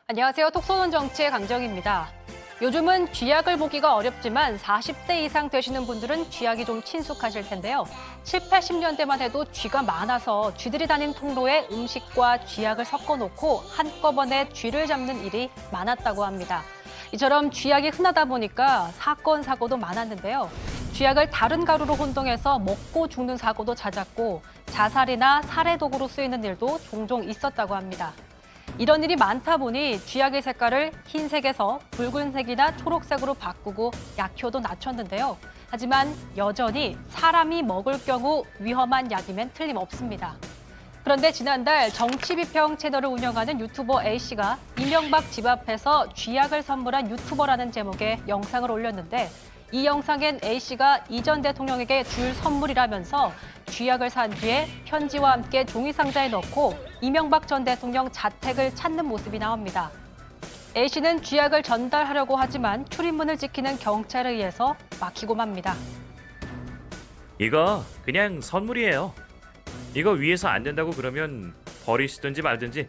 안녕하세요. 톡쏘는 정치의 강정입니다. 요즘은 쥐약을 보기가 어렵지만 40대 이상 되시는 분들은 쥐약이 좀 친숙하실 텐데요. 7, 80년대만 해도 쥐가 많아서 쥐들이 다닌 통로에 음식과 쥐약을 섞어놓고 한꺼번에 쥐를 잡는 일이 많았다고 합니다. 이처럼 쥐약이 흔하다 보니까 사건, 사고도 많았는데요. 쥐약을 다른 가루로 혼동해서 먹고 죽는 사고도 잦았고 자살이나 살해 도구로 쓰이는 일도 종종 있었다고 합니다. 이런 일이 많다 보니 쥐약의 색깔을 흰색에서 붉은색이나 초록색으로 바꾸고 약효도 낮췄는데요. 하지만 여전히 사람이 먹을 경우 위험한 약이면 틀림없습니다. 그런데 지난달 정치비평 채널을 운영하는 유튜버 A씨가 이명박 집 앞에서 쥐약을 선물한 유튜버라는 제목의 영상을 올렸는데 이 영상엔 A씨가 이 전 대통령에게 줄 선물이라면서 쥐약을 산 뒤에 편지와 함께 종이상자에 넣고 이명박 전 대통령 자택을 찾는 모습이 나옵니다. A씨는 쥐약을 전달하려고 하지만 출입문을 지키는 경찰에 의해서 막히고 맙니다. 이거 그냥 선물이에요. 이거 위에서 안 된다고 그러면 버리시든지 말든지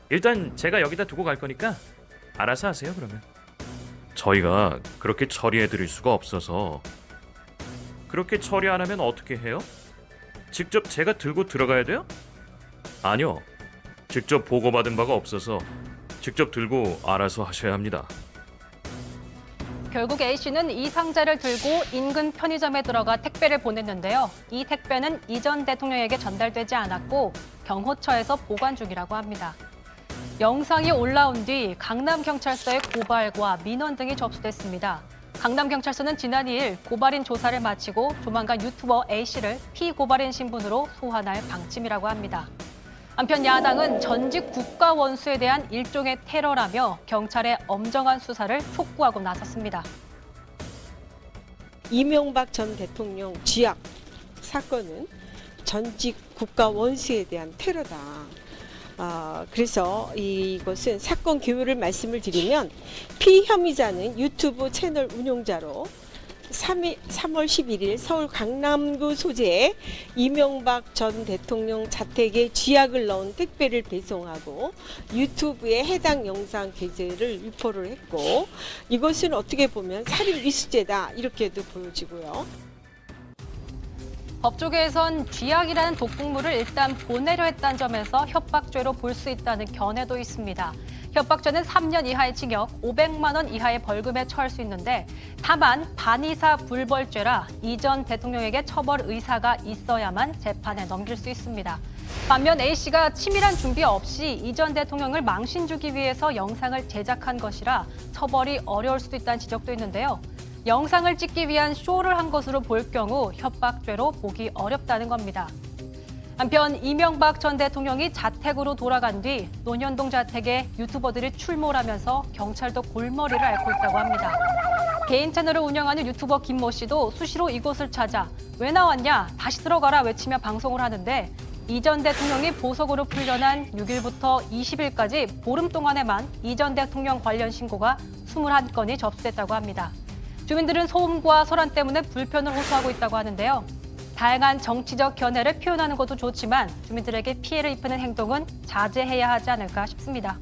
일단 제가 여기다 두고 갈 거니까 알아서 하세요, 그러면. 저희가 그렇게 처리해 드릴 수가 없어서. 그렇게 처리 안 하면 어떻게 해요? 직접 제가 들고 들어가야 돼요? 아니요. 직접 보고받은 바가 없어서 직접 들고 알아서 하셔야 합니다. 결국 A씨는 이 상자를 들고 인근 편의점에 들어가 택배를 보냈는데요. 이 택배는 이 전 대통령에게 전달되지 않았고 경호처에서 보관 중이라고 합니다. 영상이 올라온 뒤 강남경찰서에 고발과 민원 등이 접수됐습니다. 강남경찰서는 지난 2일 고발인 조사를 마치고 조만간 유튜버 A씨를 피고발인 신분으로 소환할 방침이라고 합니다. 한편 야당은 전직 국가원수에 대한 일종의 테러라며 경찰의 엄정한 수사를 촉구하고 나섰습니다. 이명박 전 대통령 쥐약 사건은 전직 국가원수에 대한 테러다. 그래서 이것은 사건 개요를 말씀을 드리면 피혐의자는 유튜브 채널 운영자로 3월 11일 서울 강남구 소재의 이명박 전 대통령 자택에 쥐약을 넣은 택배를 배송하고 유튜브에 해당 영상 게재를 유포를 했고 이것은 어떻게 보면 살인 미수죄다 이렇게도 보여지고요. 법조계에선 쥐약이라는 독극물을 일단 보내려 했다는 점에서 협박죄로 볼 수 있다는 견해도 있습니다. 협박죄는 3년 이하의 징역, 500만 원 이하의 벌금에 처할 수 있는데 다만 반의사 불벌죄라 이 전 대통령에게 처벌 의사가 있어야만 재판에 넘길 수 있습니다. 반면 A씨가 치밀한 준비 없이 이 전 대통령을 망신 주기 위해서 영상을 제작한 것이라 처벌이 어려울 수도 있다는 지적도 있는데요. 영상을 찍기 위한 쇼를 한 것으로 볼 경우 협박죄로 보기 어렵다는 겁니다. 한편 이명박 전 대통령이 자택으로 돌아간 뒤 논현동 자택에 유튜버들이 출몰 하면서 경찰도 골머리를 앓고 있다고 합니다. 개인 채널을 운영하는 유튜버 김모 씨도 수시로 이곳을 찾아 왜 나왔냐 다시 들어가라 외치며 방송을 하는데 이 전 대통령이 보석으로 풀려난 6일부터 20일까지 보름 동안에만 이 전 대통령 관련 신고가 21건이 접수됐다고 합니다. 주민들은 소음과 소란 때문에 불편을 호소하고 있다고 하는데요. 다양한 정치적 견해를 표현하는 것도 좋지만 주민들에게 피해를 입히는 행동은 자제해야 하지 않을까 싶습니다.